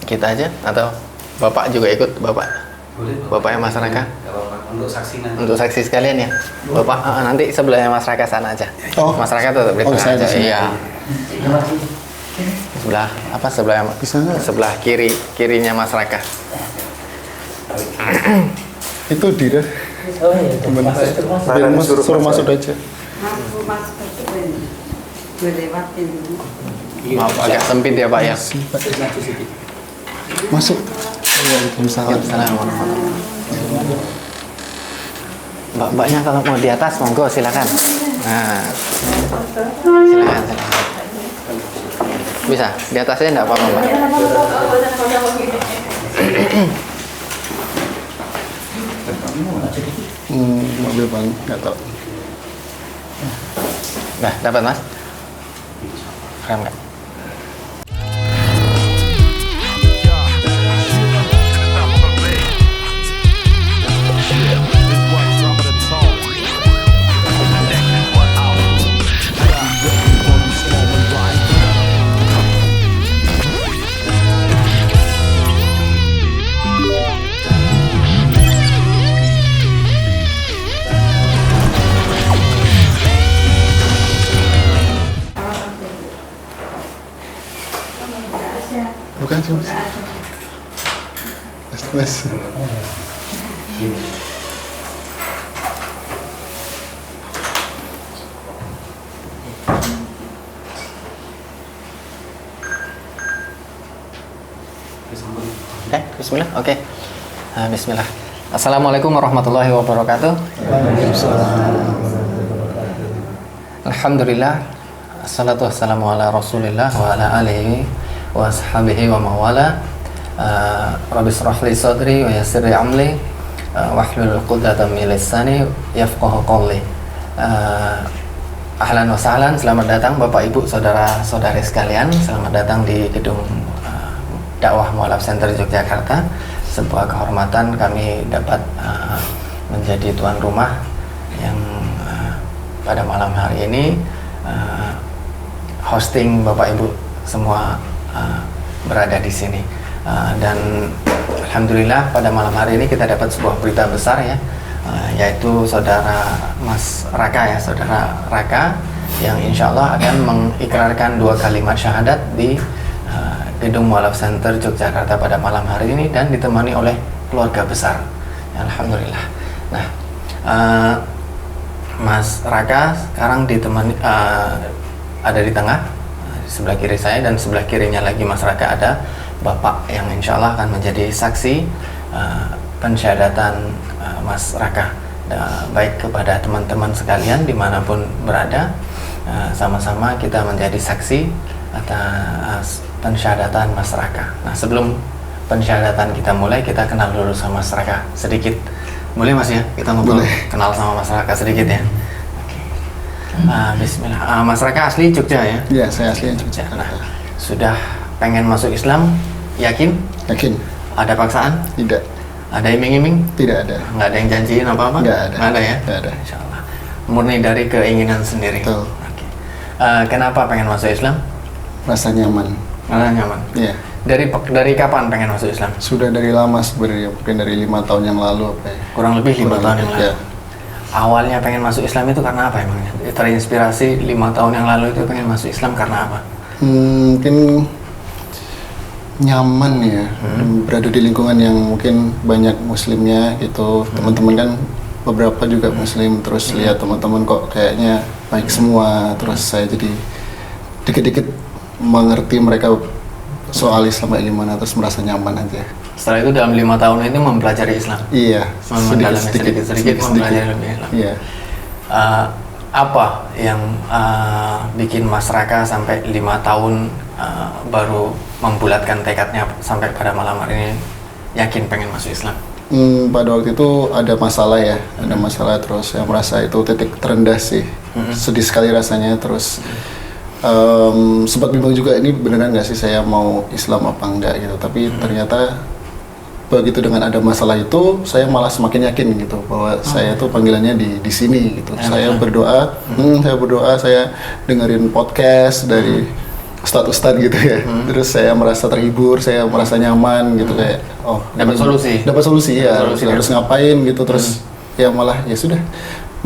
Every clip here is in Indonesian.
kita aja atau Bapak juga ikut, Bapak? Boleh, Bapaknya Mas Raka? Gak apa-apa, untuk saksi nanti. Untuk saksi sekalian ya? Bapak nanti sebelahnya Mas Raka sana aja. Oh. Mas Raka tetap di tengah saya aja. di sini. Iya. Sebelah apa? Sebelah Bisa nggak? sebelah kirinya Mas Raka. Itu dia. Oh iya, Teman saya. masuk. Biar mas suruh masuk aja. Aku masuk ke sini. Gue lewatin dulu. Maaf agak sempit ya Pak ya. Masuk. Waalaikumsalam. Assalamualaikum. Mbak-mbaknya kalau mau di atas monggo silakan. Nah, silakan. Bisa di atasnya enggak apa-apa Mbak. Mobil bang, nggak tahu. Nah, dapat Mas? Keren nggak? Bukan sih mas. Bismillah. Oke. Bismillah. Assalamualaikum warahmatullahi wabarakatuh. Alhamdulillah. Assalatu wassalamu ala Rasulillah wa ala alihi wa ashabihi wa mawala. Rabbi shrah li sadri wa yassir li amri wahlul 'uqdatam min lisani yafqahu qawli. Ahlan wa sahlan, selamat datang Bapak Ibu saudara-saudari sekalian. Selamat datang di gedung Dakwah Mu'alaf Center Yogyakarta. Sebuah kehormatan kami dapat menjadi tuan rumah yang pada malam hari ini hosting Bapak Ibu semua berada di sini. Dan alhamdulillah pada malam hari ini kita dapat sebuah berita besar ya, yaitu saudara Mas Raka ya, saudara Raka yang insya Allah akan mengikrarkan 2 kalimat syahadat di Gedung Mu'alaf Center Yogyakarta pada malam hari ini dan ditemani oleh keluarga besar. Ya, alhamdulillah. Nah, Mas Raka sekarang ditemani ada di tengah, di sebelah kiri saya, dan sebelah kirinya lagi Mas Raka ada Bapak yang insya Allah akan menjadi saksi pensyahadatan Mas Raka. Baik kepada teman-teman sekalian dimanapun berada, sama-sama kita menjadi saksi atas pensyahadatan Mas Raka. Nah, sebelum pensyahadatan kita mulai, kita kenal dulu sama Mas Raka sedikit. Boleh Mas ya? Kita ngobrol, kenal sama Mas Raka sedikit ya. Oke. Bismillah. Mas Raka asli Jogja ya? Iya, saya asli Jogja. Nah, sudah pengen masuk Islam, yakin? Yakin? Ada paksaan? Tidak. Ada iming-iming? Tidak ada. Nggak ada yang janjiin apa-apa? Nggak ada. Nggak ada ya? Nggak ada. Insya Allah. Murni dari keinginan sendiri. Betul. Oke. Kenapa pengen masuk Islam? Rasa nyaman. Karena nyaman. Iya. Dari kapan pengen masuk Islam? Sudah dari lama sebenarnya, mungkin dari 5 tahun yang lalu apa ya. Kurang lebih 5 tahun yang lalu. Ya. Awalnya pengen masuk Islam itu karena apa emangnya? Terinspirasi 5 tahun yang lalu itu pengen masuk Islam karena apa? Mungkin nyaman ya, berada di lingkungan yang mungkin banyak muslimnya gitu. Teman-teman kan beberapa juga muslim, terus lihat teman-teman kok kayaknya baik semua, terus saya jadi dikit-dikit mengerti mereka soal Islam kayak gimana, terus merasa nyaman aja. Setelah itu dalam 5 tahun itu mempelajari Islam? Iya, Mendalami sedikit-sedikit mempelajari lebih Islam? Iya. Apa yang bikin Mas Raka sampai 5 tahun baru membulatkan tekadnya sampai pada malam hari ini yakin pengen masuk Islam? Pada waktu itu ada masalah ya, ada masalah, terus saya merasa itu titik terendah sih, sedih sekali rasanya, terus sempat bingung juga ini beneran nggak sih saya mau Islam apa enggak gitu, tapi ternyata begitu dengan ada masalah itu saya malah semakin yakin gitu bahwa saya tuh panggilannya di sini gitu. Saya berdoa, saya dengerin podcast dari ustadz gitu ya. Terus saya merasa terhibur, saya merasa nyaman gitu kayak Dapat solusi. Dapat solusi ya. Dapat solusi, harus ngapain gitu terus ya malah ya sudah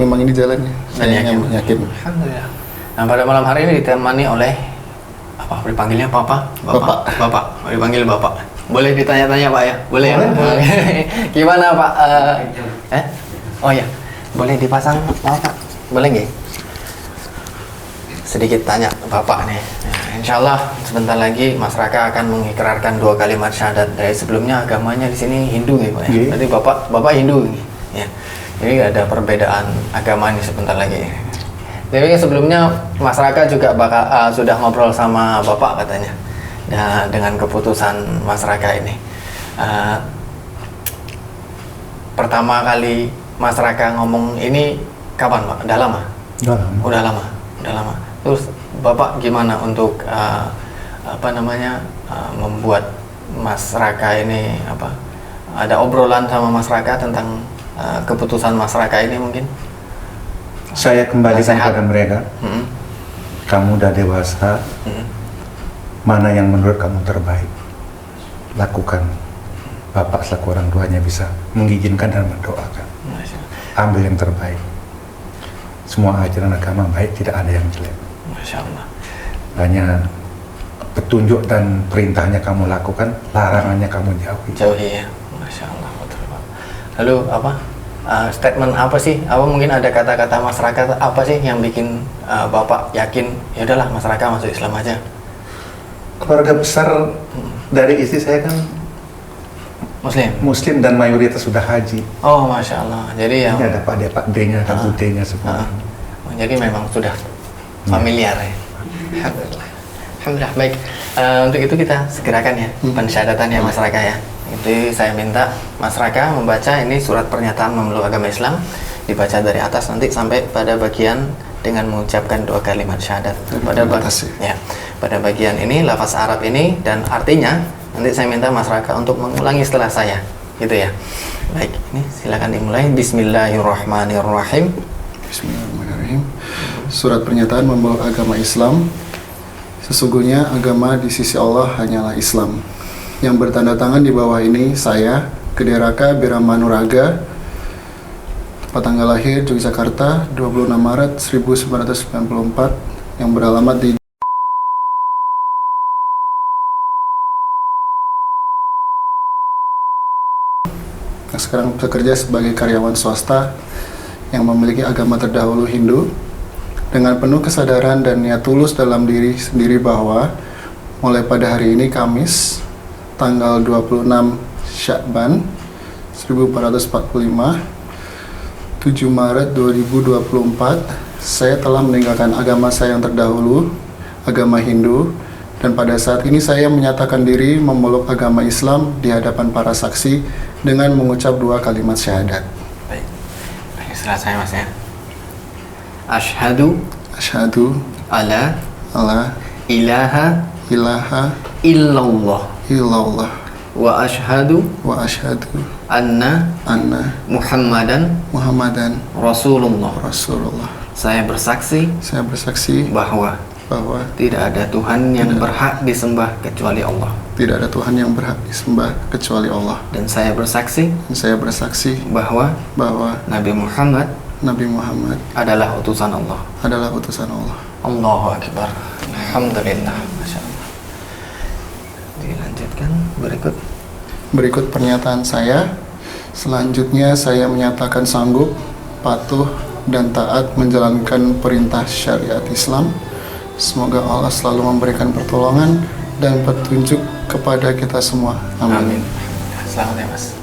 memang ini jalannya. Dan Saya yakin. Alhamdulillah. Nah, pada malam hari ini ditemani oleh apa? Dipanggilnya Bapak. Bapak. Dipanggil Bapak. Boleh ditanya-tanya Pak ya? Boleh ya? Gimana Pak? Oh ya, boleh dipasang Pak? Boleh nggak? Sedikit tanya Bapak nih. Nah, insya Allah sebentar lagi Mas Raka akan mengikrarkan 2 kalimat syahadat. Dari sebelumnya agamanya di sini Hindu ya Pak ya? Berarti Bapak Hindu nih. Ya. Jadi ada perbedaan agama nih sebentar lagi. Tapi sebelumnya Mas Raka juga sudah ngobrol sama Bapak katanya. Nah, dengan keputusan Mas Raka ini. Pertama kali Mas Raka ngomong ini kapan Pak? Udah lama? Udah lama. Terus Bapak gimana untuk membuat Mas Raka ini ada obrolan sama Mas Raka tentang keputusan Mas Raka ini mungkin? Saya kembalikan kepada mereka. Kamu udah dewasa. Mana yang menurut kamu terbaik? Lakukan. Bapak selaku orang tuanya bisa mengizinkan dan mendoakan. Ambil yang terbaik. Semua ajaran agama baik, tidak ada yang jelek. Masya Allah. Hanya petunjuk dan perintahnya kamu lakukan, larangannya kamu jauhi ya. Masya Allah, betul Pak. Lalu statement apa sih? Mungkin ada kata-kata masyarakat apa sih yang bikin Bapak yakin ya udahlah masyarakat masuk Islam aja? Keluarga besar dari istri saya kan Muslim dan mayoritas sudah haji. Oh, Masya Allah. Jadi ya. Ini ada Pak D-nya, Kak D-nya semua. Jadi memang sudah familiar ya. Alhamdulillah. Baik. Untuk itu kita segerakan ya pensyahadatan ya Mas Raka ya. Itu saya minta Mas Raka membaca ini surat pernyataan memeluk agama Islam, dibaca dari atas nanti sampai pada bagian dengan mengucapkan 2 kalimat syahadat. Pada bagian ini lafaz Arab ini dan artinya nanti saya minta Mas Raka untuk mengulangi setelah saya, gitu ya. Baik, ini silakan dimulai. Bismillahirrahmanirrahim. Bismillahirrahmanirrahim. Surat pernyataan memeluk agama Islam. Sesungguhnya agama di sisi Allah hanyalah Islam. Yang bertanda tangan di bawah ini saya, Gede Raka Biramanuraga, tanggal lahir Yogyakarta 26 Maret 1994, yang beralamat di sekarang bekerja sebagai karyawan swasta yang memiliki agama terdahulu Hindu, dengan penuh kesadaran dan niat tulus dalam diri sendiri bahwa mulai pada hari ini Kamis tanggal 26 Syakban 1445 7 Maret 2024 saya telah meninggalkan agama saya yang terdahulu, agama Hindu, dan pada saat ini saya menyatakan diri memeluk agama Islam di hadapan para saksi dengan mengucap 2 kalimat syahadat. Baik, setelah saya Mas ya. Asyhadu alla ilaha illallah wa asyhadu anna Muhammadan Rasulullah. Saya bersaksi bahwa tidak ada Tuhan yang berhak disembah kecuali Allah. Tidak ada Tuhan yang berhak disembah kecuali Allah. Dan saya bersaksi bahwa Nabi Muhammad adalah utusan Allah. Allahu Akbar. Alhamdulillah. Masya Allah. Dilanjutkan Berikut pernyataan saya. Selanjutnya saya menyatakan sanggup, patuh, dan taat menjalankan perintah syariat Islam. Semoga Allah selalu memberikan pertolongan dan petunjuk kepada kita semua. Amin. Selamat ya Mas.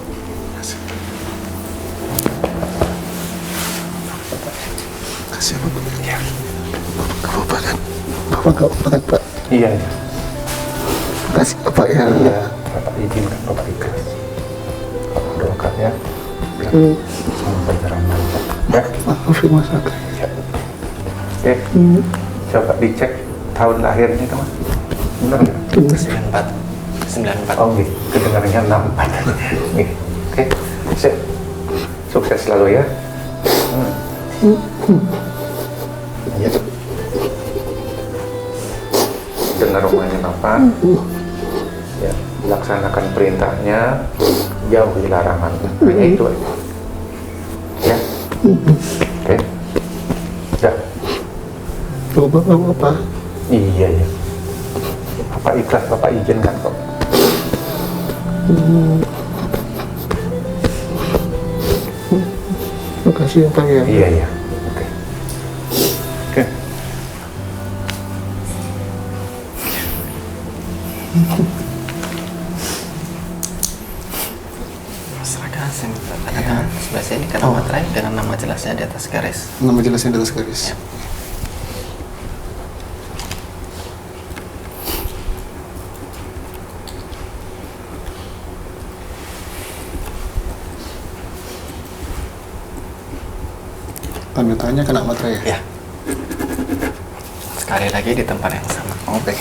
Kasih Bapak. Ya. Bapak kan? Bapak gak apa Pak? Iya. Kasih Bapak ya. Iya. Bapak izinkan, Bapak ikhlas. Bapak doakan ya. Sama berjalan lancar. Ya. Maaf ya Mas Raka. Ya. Coba dicek tahun lahirnya teman. Benar nggak? 94. Oh gitu. Kedengarannya 64. Nih. Oke. Sip. Sukses selalu ya. Ya. dengar omongannya Bapak, ya, laksanakan perintahnya, jauhi larangan. Hanya itu aja. Ya, oke, dah. Bapak. Iya ya. Bapak ikhlas, Bapak izinkan kok. Makasih ya Pak ya. Iya ya. Oke. Oke. Masyarakat sini tanda tangan sebelah sini karena materai dengan nama jelasnya di atas garis. Nama jelasnya di atas garis. Ya. Tanda tangannya kena materai ya? Ya. Sekali lagi di tempat yang sama. Oke.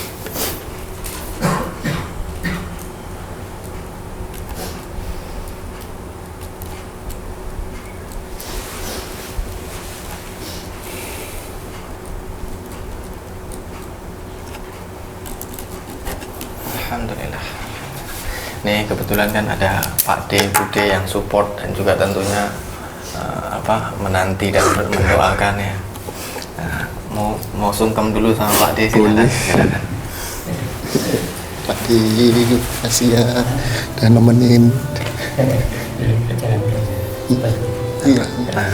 Alhamdulillah. Nih kebetulan kan ada Pak D, Bude yang support dan juga tentunya menanti dan mendoakan ya. Nah, mau sungkem dulu sama Pak D silakan. Silakan. Pak Di, kasih ya, dan nemenin. Iya. Nah,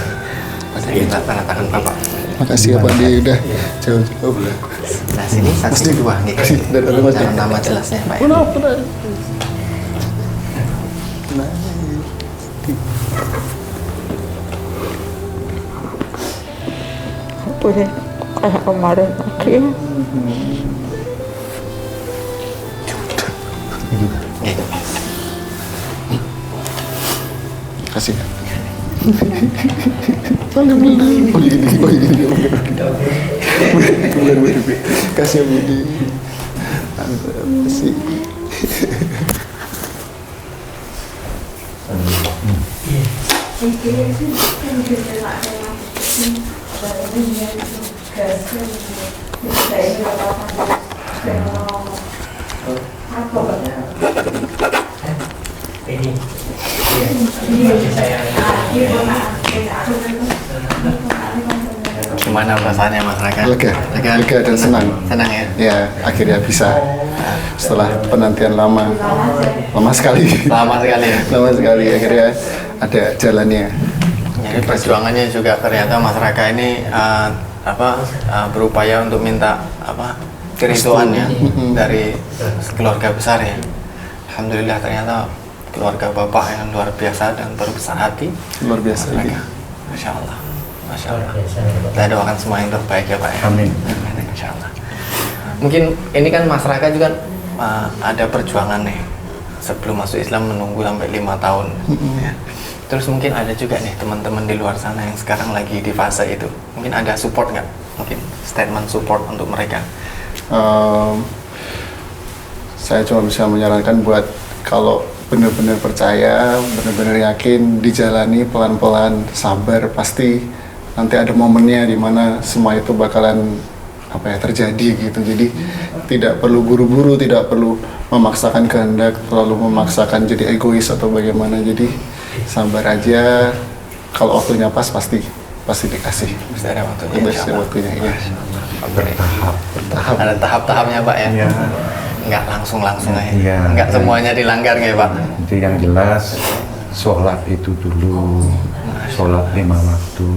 saya minta tanda tangan Bapak. Makasih ya Pak Di, udah jauh-jauh. Nah sini saksi dua nih. Dalam nama jelasnya Pak. Ya. Nah, boleh kayak kemarin lagi. Gitu. kasih ya. Salim dulu. Oh gini. Bener. Kasih ya Budi. Kasih. Gimana perasaannya masyarakat? Lega dan senang. Senang ya? Ya, akhirnya bisa setelah penantian lama sekali. Lama sekali ya? Lama sekali akhirnya ada jalannya. Jadi perjuangannya juga ternyata masyarakat ini berupaya untuk minta keriduan ya dari keluarga besar ya. Alhamdulillah ternyata keluarga Bapak yang luar biasa dan berbesar hati. Luar biasa. Mereka, Masya Allah. Kita doakan semua yang terbaik ya Pak ya. Amin. Insya Allah. Mungkin ini kan masyarakat juga ada perjuangan nih sebelum masuk Islam menunggu sampai 5 tahun. Ya. Terus mungkin ada juga nih teman-teman di luar sana yang sekarang lagi di fase itu. Mungkin ada support nggak? Mungkin statement support untuk mereka. Saya cuma bisa menyarankan buat kalau benar-benar percaya, benar-benar yakin, dijalani pelan-pelan, sabar, pasti nanti ada momennya di mana semua itu bakalan terjadi gitu. Jadi tidak perlu buru-buru, tidak perlu memaksakan kehendak, terlalu memaksakan jadi egois atau bagaimana. Jadi sabar aja, kalau waktunya pas pasti dikasih. Pasti ada waktunya. Pasti ada waktunya, ya. Bertahap. Ada tahap-tahapnya Pak ya. Iya. Nggak langsung aja. Iya. Nggak semuanya dilanggar ya Pak. Jadi yang jelas sholat itu dulu, sholat 5 waktu.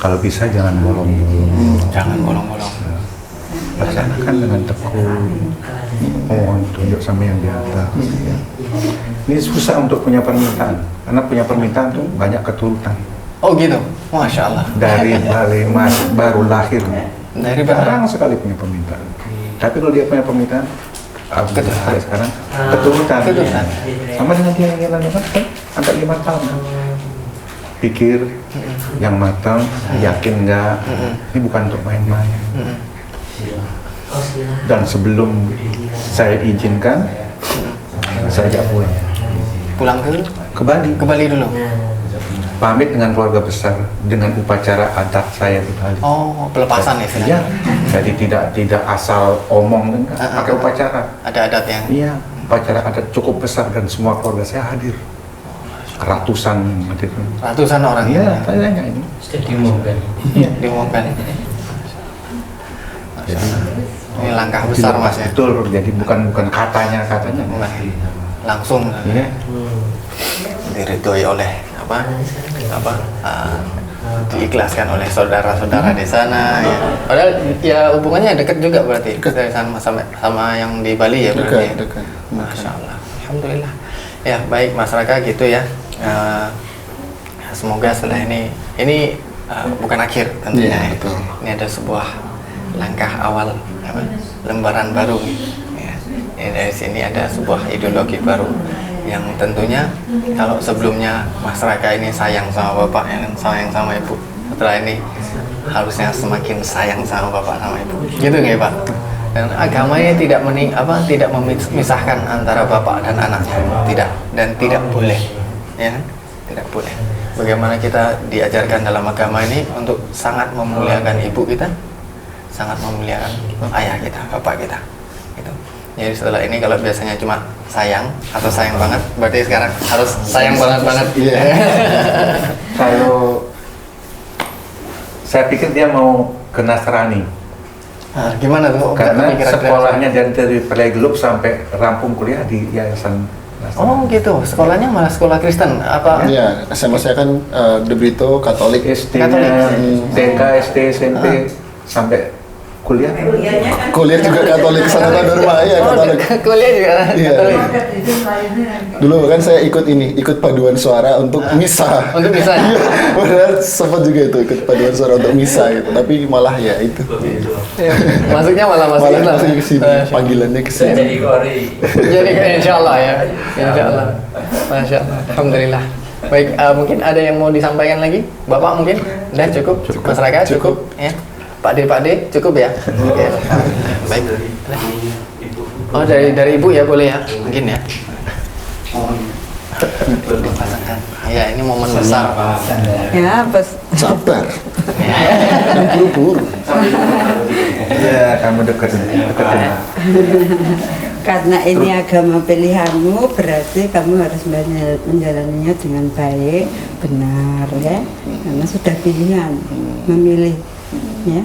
Kalau bisa jangan bolong-bolong. Jangan bolong-bolong. Laksanakan dengan tekun. Mohon tunjuk sama yang di atas. Ya. Ini susah untuk punya permintaan, karena punya permintaan tuh banyak keturutan. Oh gitu, Masya Allah. Dari Mas baru lahir, Dari jarang sekali punya permintaan. Tapi kalau dia punya permintaan, sampai sekarang keturutan. Sama dengan dia yang lakukan kan angkat 5 tahun. Pikir yang matang, yakin nggak? Ini bukan untuk main-main. Dan sebelum saya izinkan, saya ajak pulang Pulang ke Bali. ke Bali dulu. pamit dengan keluarga besar dengan upacara adat saya di Bali. Oh, pelepasan ya Iya, istilahnya. jadi tidak asal omong, enggak, pakai upacara. Ada adat yang Iya, upacara adat cukup besar dan semua keluarga saya hadir. Ratusan hadir. ratusan orang. Iya, saya tanya ini. diumumkan. Diumumkan. Jadi, Ini langkah besar Mas ya. betul, jadi bukan katanya. Bukan. Langsung Iya. diridhoi oleh diikhlaskan oleh saudara-saudara di sana ya. Padahal ya hubungannya dekat juga berarti dari sama yang di Bali ya berarti. Dekat. Masya Allah, alhamdulillah. Ya baik Mas Raka gitu ya. Semoga setelah ini bukan akhir tentunya. Iya, ya. betul. Ini ada sebuah langkah awal lembaran baru. Ya. Dari sini ada sebuah ideologi baru yang tentunya kalau sebelumnya Mas Raka ini sayang sama bapak ya, sayang sama ibu, setelah ini harusnya semakin sayang sama bapak sama ibu, gitu nggak ya Pak? Dan agamanya tidak memisahkan antara bapak dan anaknya, tidak boleh, ya kan? Tidak boleh. Bagaimana kita diajarkan dalam agama ini untuk sangat memuliakan ibu kita, sangat memuliakan ayah kita, bapak kita, gitu. Jadi setelah ini kalau biasanya cuma sayang atau sayang banget, berarti sekarang harus sayang banget. Iya. Kalau saya pikir dia mau ke Nasrani. Nah, gimana tuh? Karena Kepikiran sekolahnya dari playgroup sampai rampung kuliah di yayasan Nasrani. Oh gitu, sekolahnya malah sekolah Kristen apa? Iya, SMA saya kan De Brito Katolik. SD-nya, TK, SD, SMP, sampai kuliah. Kuliah juga Katolik, Sanata Dharma ya Katolik. Kuliah juga Iya. Katolik. Dulu kan saya ikut paduan suara untuk misa. Untuk misa? Iya, padahal sempat juga itu ikut paduan suara untuk misa gitu. Tapi malah ya itu. Iya. Masuknya malah masuk Malah Islam. masuk ke sini, panggilannya ke sini. Jadi kori. Jadi insya Allah ya, insya Allah. Masya Allah, alhamdulillah. Baik, mungkin ada yang mau disampaikan lagi, Bapak mungkin? Udah cukup, masyarakat cukup, ya. Pak D, cukup ya. Oke. Baik. Oh dari ibu ya boleh ya, mungkin ya. Dipasangkan. Ya ini momen besar. Ya, pas Sabar. Buru-buru. Iya, kamu deketin. karena ini agama pilihanmu, berarti kamu harus menjalaninya dengan baik, benar ya. Karena sudah pilihan, memilih ya.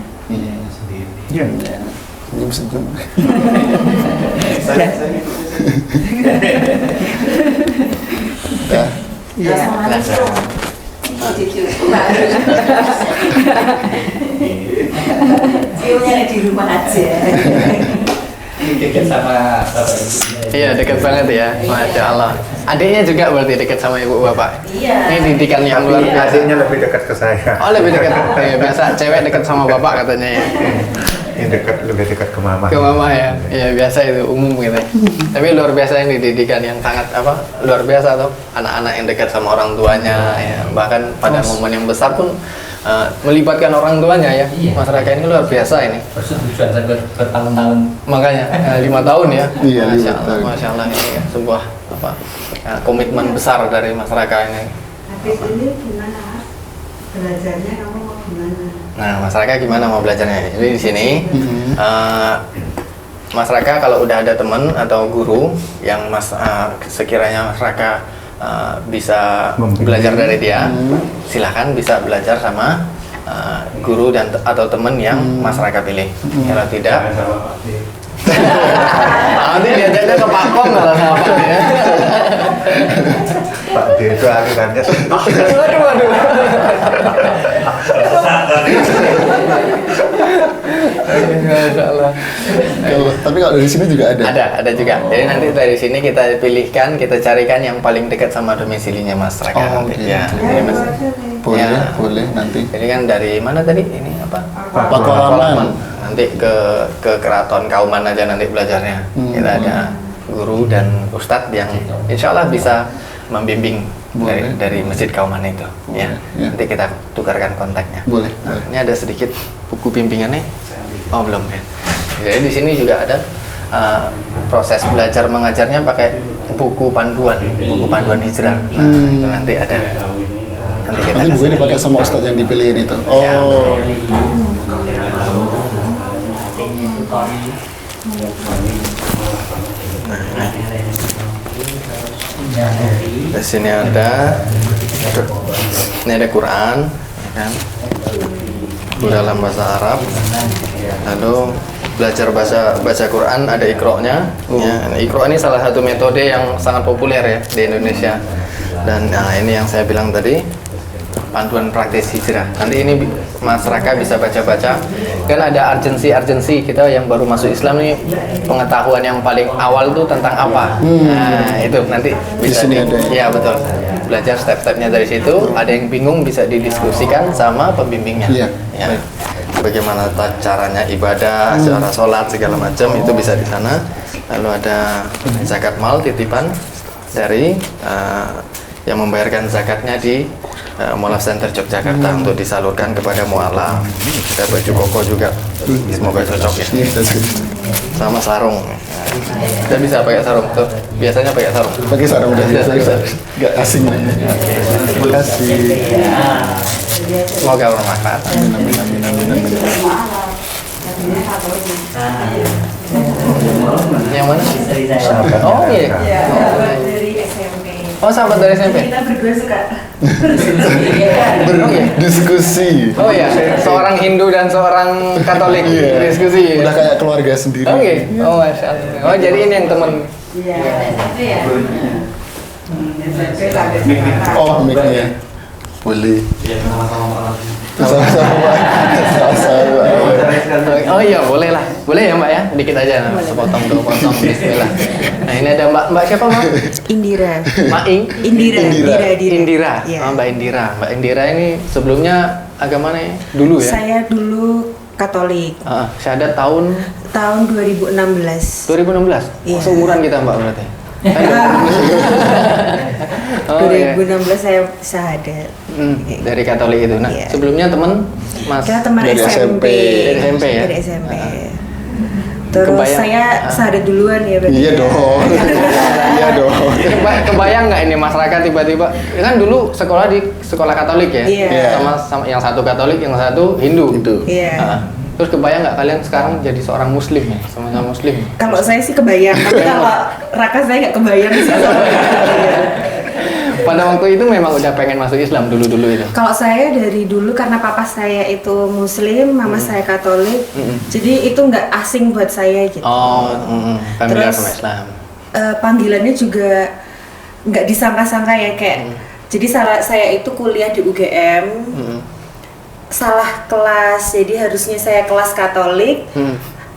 Iya. Belum sejam. Ya. Ya. Ciumnya di rumah aja. Dekat sama bapak ibunya. Iya dekat banget ya, Masya Allah. Adiknya juga berarti dekat sama ibu bapak. Iya. Ini didikan yang luar Tapi biasa. adiknya lebih dekat ke saya. Oh lebih dekat. Ya, biasa cewek dekat sama bapak katanya ya. Ini lebih dekat ke mama. Ke mama ya. Iya biasa itu umum gitu. Tapi luar biasa ini didikan yang sangat luar biasa tuh. Anak-anak yang dekat sama orang tuanya ya. Bahkan pada momen yang besar pun melibatkan orang tuanya ya. Iya. Masyarakat ini luar biasa ini. Persetujuan sampai bertahun-tahun. Makanya 5 tahun ya. Iya, 5 Masya Allah, tahun. Masya Allah ini ya, sebuah komitmen besar dari masyarakat ini. Habis ini gimana? Belajarnya kamu mau gimana? Nah, masyarakat gimana mau belajarnya? Jadi di sini masyarakat kalau udah ada teman atau guru yang sekiranya masyarakat bisa belajar dari dia, silahkan bisa belajar sama guru atau teman yang masyarakat pilih. Kalau tidak, nanti diajaknya ke Pak Pom kalau sama Pak ya. Pak D itu alirannya Waduh. Masya Allah. Tapi kalau dari sini juga ada. Ada juga. Jadi nanti dari sini kita pilihkan, kita carikan yang paling dekat sama domisilinya masyarakat. Oh, nanti. gitu. Ya, jadi Boleh, Ya. boleh nanti. Jadi kan dari mana tadi? Ini apa? Pakualaman. Nanti ke Keraton Kauman aja nanti belajarnya. Kita ada guru dan ustadz yang insya Allah bisa membimbing Boleh. dari Masjid Kauman itu. Ya. Ya. Nanti kita tukarkan kontaknya. Boleh, Nah, boleh. ini ada sedikit buku bimbingannya. Oh belum ya. Jadi di sini juga ada proses belajar mengajarnya pakai buku panduan hijrah. Nah, itu nanti ada. nanti kita Nanti buku kasih. ini dipakai sama ustadz yang dipilihin itu. Ya, Oh. Di sini ada, ini ada Quran, ya kan? Dalam bahasa Arab. Lalu belajar baca Quran ada Iqra-nya. Ya, Iqra ini salah satu metode yang sangat populer ya di Indonesia. Dan ini yang saya bilang tadi, panduan praktis hijrah. Nanti ini masyarakat bisa baca-baca. Kan ada urgensi kita yang baru masuk Islam nih, pengetahuan yang paling awal tuh tentang apa. Nah, itu nanti bisa sini ada ya? ya betul. Belajar step-stepnya dari situ. Ada yang bingung bisa didiskusikan sama pembimbingnya. Iya. Ya. Bagaimana caranya ibadah, cara sholat segala macam itu bisa di sana. Lalu ada zakat mal titipan dari yang membayarkan zakatnya di Mualaf Center Yogyakarta untuk disalurkan kepada mualaf. Ada baju koko juga, semoga cocok ya. Sama sarung. Kita bisa pakai sarung tuh. Biasanya pakai sarung. Pakai sarung udah biasa. Gak asing. Terima kasih. Semoga bermanfaat. Yang mana? Oh iya. Dari SMP. Oh sahabat dari SMP. Kita berdua suka Berdiskusi. Oh iya, seorang Hindu dan seorang Katolik diskusi. Udah kayak keluarga sendiri. Oke. Oh masya Allah. Oh jadi ini yang teman. Iya. Itu ya. SMP sampai sekarang. Oh, mic-nya. Boleh. Sama-sama. Oh iya boleh lah, boleh ya Mbak ya, dikit aja, sepotong dua potong. Bismillah. Nah ini ada Mbak siapa Mbak? Indira. Maing. Indira. Indira. Iya. Oh, Mbak Indira. Mbak Indira ini sebelumnya agama nih dulu ya? Saya dulu Katolik. Syahadat tahun Tahun 2016. 2016. Iya. Seumuran kita Mbak berarti. Oh, 2016 saya syahadat. Dari Katolik itu. Nah, Iya. sebelumnya teman Mas Kita teman Dari SMP. Dari SMP ya? Dari SMP. Terus Kebayang. saya syahadat duluan ya berarti. Iya ya. dong. Iya dong. Kebayang nggak ini masyarakat tiba-tiba kan dulu sekolah di sekolah Katolik ya, Iya. sama yang satu Katolik, yang satu Hindu. Iya. Terus kebayang nggak kalian sekarang jadi seorang Muslim ya, sama-sama Muslim? Kalau saya sih kebayang, tapi kalau Raka saya nggak kebayang sih. Pada waktu itu memang udah pengen masuk Islam dulu-dulu itu. Kalau saya dari dulu karena papa saya itu Muslim, mama saya Katolik, jadi itu nggak asing buat saya gitu. Oh, familiar Terus, sama Islam. Panggilannya juga nggak disangka-sangka ya kayak. Jadi saya itu kuliah di UGM, salah kelas, jadi harusnya saya kelas Katolik.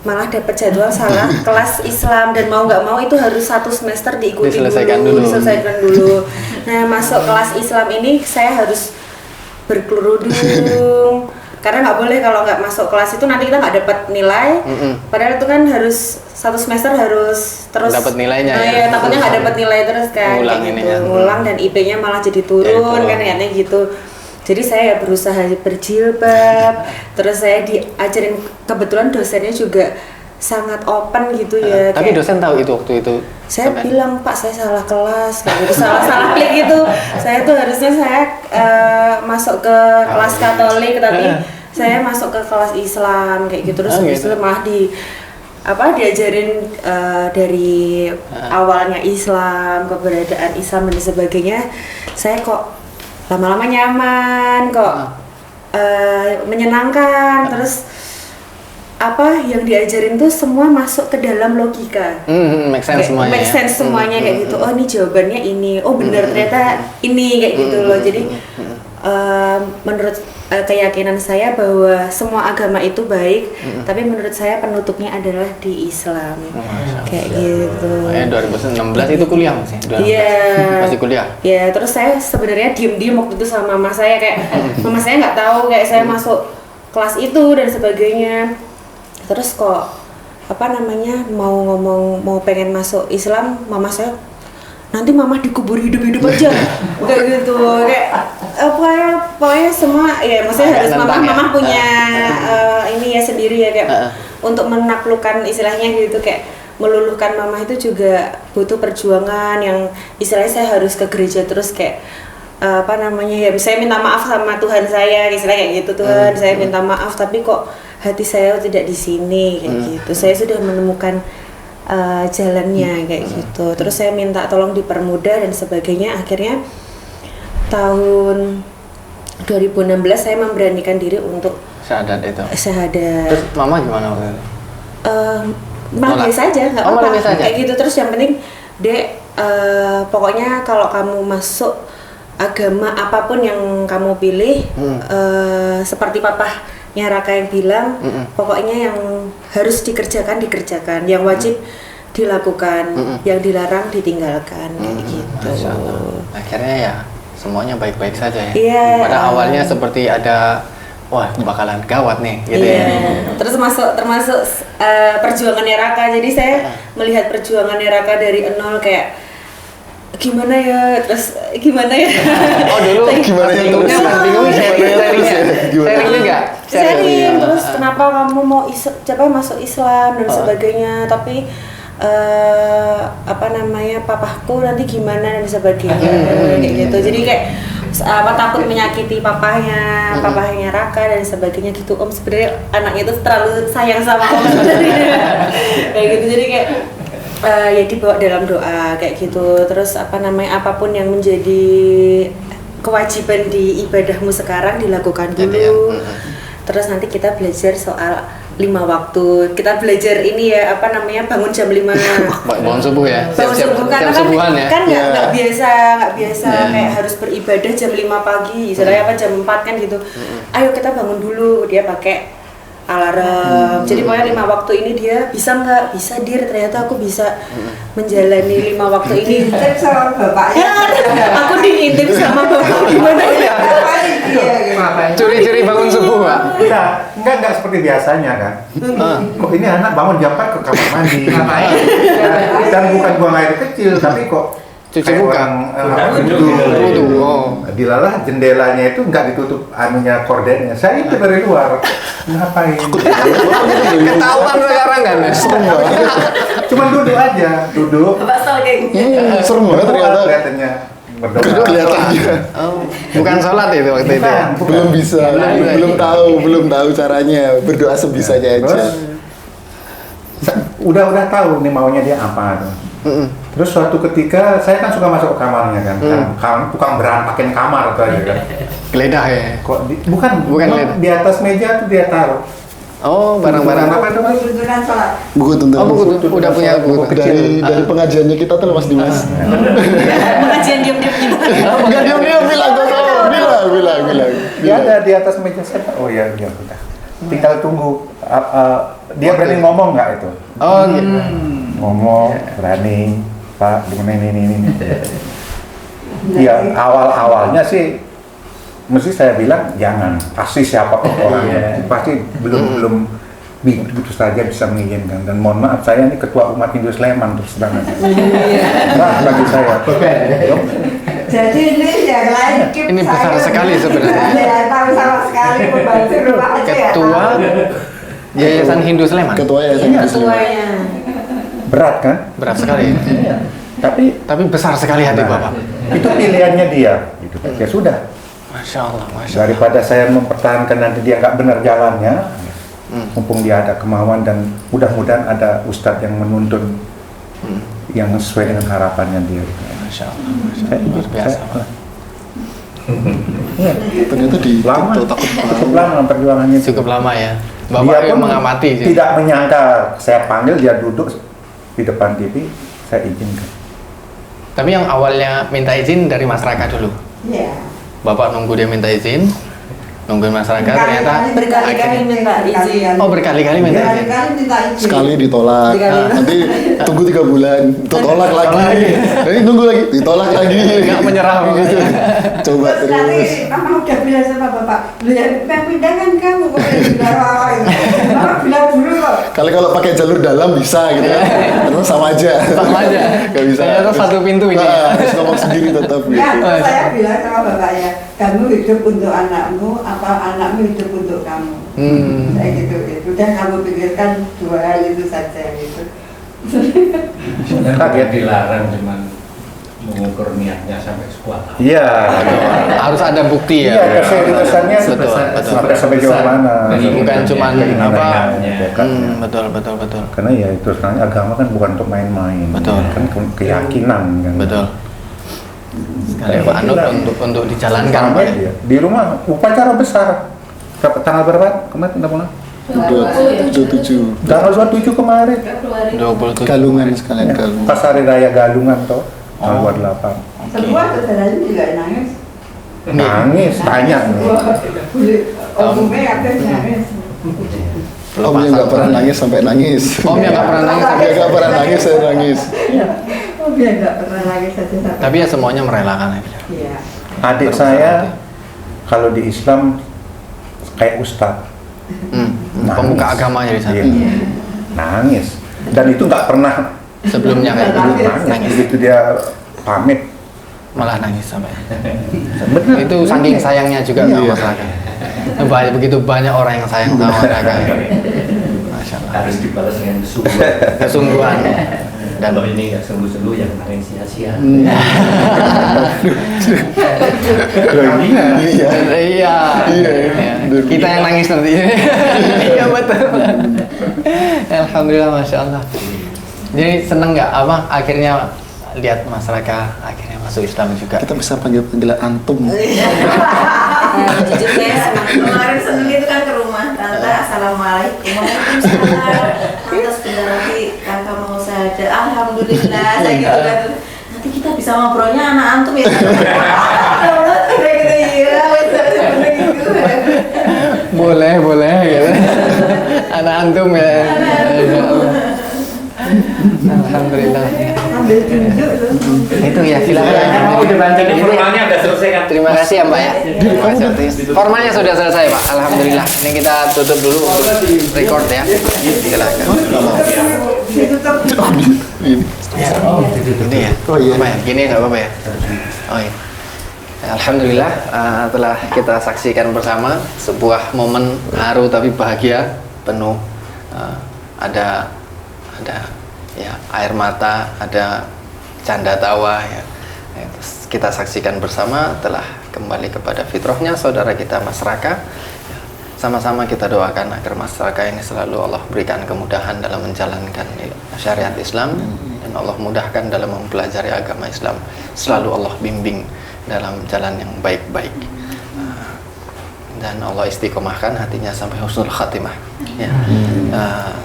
Malah dapat jadwal salah kelas Islam dan mau nggak mau itu harus 1 semester diselesaikan dulu. Nah masuk kelas Islam ini saya harus berkerudung karena nggak boleh kalau nggak masuk kelas itu nanti kita nggak dapat nilai. Padahal itu kan harus 1 semester harus terus dapat nilainya nah, ya. takutnya nggak dapat nilai terus kan Ngulang kayak ininya. ngulang dan IP-nya malah jadi turun kan kayaknya gitu. Jadi saya berusaha berjilbab, terus saya diajarin, kebetulan dosennya juga sangat open gitu ya. Tapi kayak, dosen tahu itu waktu itu. saya bilang Pak saya salah kelas, kayak gitu, salah klik gitu. Saya tuh harusnya saya masuk ke kelas Katolik, tapi saya masuk ke kelas Islam kayak gitu. Terus habis itu malah diajarin dari awalnya Islam, keberadaan Islam dan sebagainya. Saya kok lama-lama nyaman kok, menyenangkan. Terus apa yang diajarin tuh semua masuk ke dalam logika. Make sense semuanya. Make sense semuanya kayak gitu. Oh ini jawabannya ini. Oh benar ternyata ini kayak gitu loh. Jadi menurut keyakinan saya bahwa semua agama itu baik, tapi menurut saya penutupnya adalah di Islam. Kayak gitu. 2016 itu kuliah masih? Iya. Masih kuliah? Ya, terus saya sebenarnya diem-diem waktu itu sama mama saya kayak mama saya nggak tahu kayak saya masuk kelas itu dan sebagainya. Terus kok mau pengen masuk Islam, mama saya nanti mama dikubur hidup-hidup aja kayak gitu kayak pokoknya semua ya maksudnya harus mama punya ini ya sendiri ya kayak untuk menaklukkan istilahnya gitu kayak meluluhkan mama itu juga butuh perjuangan yang istilahnya saya harus ke gereja terus kayak apa namanya ya, saya minta maaf sama Tuhan saya, istilahnya kayak gitu, Tuhan saya minta maaf tapi kok hati saya tidak di sini kayak gitu. Saya sudah menemukan jalannya kayak gitu. Terus saya minta tolong dipermudah dan sebagainya. Akhirnya tahun 2016 saya memberanikan diri untuk Syahadat itu. syahadat. Terus mama gimana waktu itu? Malah biasa aja, nggak Oh, malah apa-apa biasa aja? kayak gitu. Terus yang penting Dek, pokoknya kalau kamu masuk agama apapun yang kamu pilih, seperti papahnya Raka yang bilang, pokoknya yang harus dikerjakan yang wajib dilakukan, yang dilarang ditinggalkan kayak gitu. Masya Allah. Akhirnya ya semuanya baik-baik saja ya. Iya. Pada awalnya seperti ada wah bakalan gawat nih gitu Iya. ya. Terus termasuk perjuangannya Raka. Jadi saya melihat perjuangannya Raka dari nol kayak gimana ya, terus gimana ya. Oh dulu Gimana ya terus? bingung sharing Gimana? juga. Sharing terus kenapa kamu mau masuk Islam dan sebagainya, tapi apa namanya papahku nanti gimana dan sebagainya kayak gitu. Jadi kayak takut menyakiti papahnya Raka dan sebagainya gitu. Om sebenarnya anaknya itu terlalu sayang sama Om sebenarnya. Kayak gitu. Jadi kayak ya dibawa dalam doa kayak gitu. Terus apa namanya, apapun yang menjadi kewajiban di ibadahmu sekarang dilakukan dulu. Jadi ya, Terus nanti kita belajar soal 5 waktu. Kita belajar ini ya, apa namanya, bangun jam 5. bangun subuh ya. Bangun subuh karena kan subuhan ya. kan nggak biasa Iya. kayak harus beribadah jam 5 pagi, istilahnya apa jam 4 kan gitu. Ayo kita bangun dulu, dia pakai alarm. Jadi pokoknya 5 waktu ini dia bisa nggak? Bisa dir, ternyata aku bisa menjalani 5 waktu ini. Intip sama bapaknya. Aku diintip sama bapak gimana ya? Ngapain dia gitu? Curi-curi bangun subuh Pak. Enggak seperti biasanya kan. Kok ini anak bangun jam 4 ke kamar mandi. Dan bukan buang air kecil, tapi kok Cuci kayak muka. orang Wudu. Oh. Dilalah jendelanya itu nggak ditutup anunya kordennya. Saya itu dari luar. Ngapain? Ketahuan sekarang kan ya. Cuma duduk aja, duduk. Bapak stalking. Serem banget ternyata. Kelihatannya berdoa. Kelihatannya. Oh, bukan sholat itu waktu itu ya. Belum bisa, belum tahu caranya. Berdoa sebisanya aja. Terus udah tahu nih maunya dia apa tuh. Terus suatu ketika saya kan suka masuk ke kamarnya kan, tukang berantakin kamar itu aja kan. Geledah ya. Kok bukan geledah. di atas meja tuh dia taruh. Oh, barang-barang apa itu Mas? Tuntunan sholat. Buku tuntunan. Oh, buku udah punya buku dari pengajiannya kita tuh Mas Dimas. Pengajian diam-diam gitu. Enggak diam bilang. Dia ada di atas meja saya. Oh iya udah. Tinggal tunggu dia berani ngomong nggak itu? Oh, gitu. Ngomong berani Pak gimana ini. Iya awalnya sih mesti saya bilang jangan kasih siapapun orangnya pasti belum begitu saja bisa mengizinkan. Dan mohon maaf saya ini ketua umat Hindu Sleman terus terang aja. Bagi saya. Jadi ini yang lain Ini besar sekali sebenarnya. Saya tahu sama sekali membantu rumah aja ya. Ketua Yayasan Hindu Sleman. Ketua ya. Ketuanya. Berat kan? Berat sekali. Tapi besar sekali hati Bapak. Itu pilihannya dia. Gitu. Ya sudah. Masya Allah. Daripada saya mempertahankan nanti dia nggak benar jalannya, mumpung dia ada kemauan dan mudah-mudahan ada ustadz yang menuntun yang sesuai dengan harapannya dia. Masya Allah. Luar biasa Pak. Ternyata di Lama, cukup lama perjuangannya. Cukup lama ya. Dia Bapak pun yang mengamati sih. tidak menyangka saya panggil dia duduk di depan TV, saya izinkan. Tapi yang awalnya minta izin dari masyarakat dulu. Iya. Bapak nunggu dia minta izin, nungguin masyarakat ternyata Berkali-kali minta izin. Oh berkali-kali minta izin. Berkali-kali minta izin. sekali ditolak. Sekali. Nanti tunggu 3 bulan, ditolak lagi. Nanti tunggu lagi, ditolak lagi. Nggak menyerah gitu. Coba Terus nanti terus. mama udah bilang sama bapak, lu ya pindah kan kamu kok bilang mama bilang dulu kok. Kalau pakai jalur dalam bisa gitu ya. Terus sama aja. Sama aja. Gak bisa. Ternyata satu pintu ini. Harus ngomong sendiri tetap gitu. Nah, terus saya bilang sama bapaknya, kamu hidup untuk anakmu atau anakmu hidup untuk kamu. Saya gitu. Udah kamu pikirkan 2 hal itu saja gitu. Kaget dilarang cuman mengukur niatnya sampai sekuat apa. Iya. Harus ada bukti ya. Iya, keseriusannya Betul, betul. sampai jauh mana. Bukan cuman apa. Keinginannya. Betul. Karena ya itu sebenarnya agama kan bukan untuk main-main. Betul. Kan keyakinan kan. Betul. Sekali anut untuk dijalankan. Sama dia. Di rumah upacara besar. Dapat tanggal berapa? Kemarin udah mulai? 27 Tanggal 27 kemarin. 27. Galungan sekalian galungan. Pas hari raya Galungan toh. Tanggal 28. Semua saudaranya juga nangis. Nangis, tanya nih. Umumnya ada nangis. Om yang nggak pernah nangis sampai nangis. Om yang nggak pernah nangis Om yang nggak pernah nangis saya nangis. Oh dia nggak pernah nangis saja sampai. Tapi ya semuanya merelakan ya. Iya. Adik saya kalau di Islam kayak ustadz. Pemuka agama jadi sana. Iya. Nangis. Dan itu nggak pernah Sebelumnya kayak gitu nangis. Begitu dia pamit. Malah nangis sampai. Bener. Itu saking sayangnya juga sama masyarakat. Begitu banyak orang yang sayang sama masyarakat. Masya Allah. Harus dibalas dengan kesungguhan. Kesungguhan. Dan kalau ini nggak sungguh-sungguh yang kemarin sia-sia. Iya. Iya. Kita yang nangis nanti. Iya betul. Alhamdulillah, masya Allah. Jadi seneng nggak apa akhirnya lihat masyarakat akhirnya masuk Islam juga. Kita bisa panggil-panggilan antum. Jujur saya kemarin Senin itu kan ke rumah tante, assalamualaikum, waalaikumsalam. Tante sebentar lagi kakak mau saja, alhamdulillah saya gitu kan. Nanti kita bisa ngobrolnya anak antum ya. Ya Allah, kayak gitu iya, bener gitu. Boleh gitu. Anak antum ya. Alhamdulillah. Ambil tunjuk loh. Itu ya silakan. Udah baca formalnya udah selesai kan? Terima kasih ya Mbak ya. Formalnya sudah selesai Pak. Alhamdulillah. Ini kita tutup dulu untuk record ya. Silakan. Ditutup. Ini ya. Oh, iya. Apa ya? Gini nggak apa-apa ya. Oh iya. Alhamdulillah telah kita saksikan bersama sebuah momen haru tapi bahagia penuh. Ada ya air mata, ada canda tawa ya. Terus kita saksikan bersama telah kembali kepada fitrahnya saudara kita masyarakat. Ya, sama-sama kita doakan agar masyarakat ini selalu Allah berikan kemudahan dalam menjalankan syariat Islam dan Allah mudahkan dalam mempelajari agama Islam. Selalu Allah bimbing dalam jalan yang baik-baik. Dan Allah istiqomahkan hatinya sampai husnul khatimah. Ya.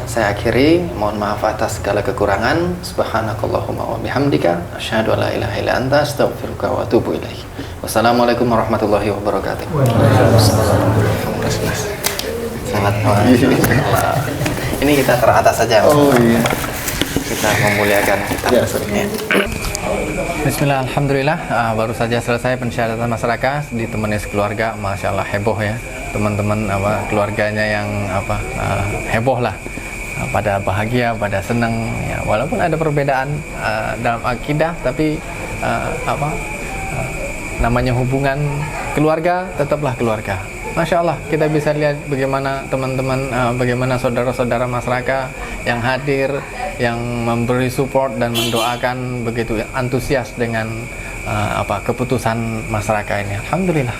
Saya akhiri, mohon maaf atas segala kekurangan. Subhanakallahumma wa bihamdika asyhadu an la ilaha illa anta astaghfiruka wa atubu ilaik. Wassalamualaikum warahmatullahi wabarakatuh. Sangat ini kita teratas saja. Oh iya. Kita memuliakan kita. Ya. Bismillah, alhamdulillah. Baru saja selesai pensyaratan masyarakat ditemani sekeluarga, masya Allah heboh ya teman-teman keluarganya yang heboh lah, pada bahagia, pada senang ya, walaupun ada perbedaan dalam akidah tapi namanya hubungan keluarga tetaplah keluarga. Masya Allah, kita bisa lihat bagaimana teman-teman, bagaimana saudara-saudara masyarakat yang hadir, yang memberi support dan mendoakan begitu antusias dengan keputusan masyarakat ini. Alhamdulillah.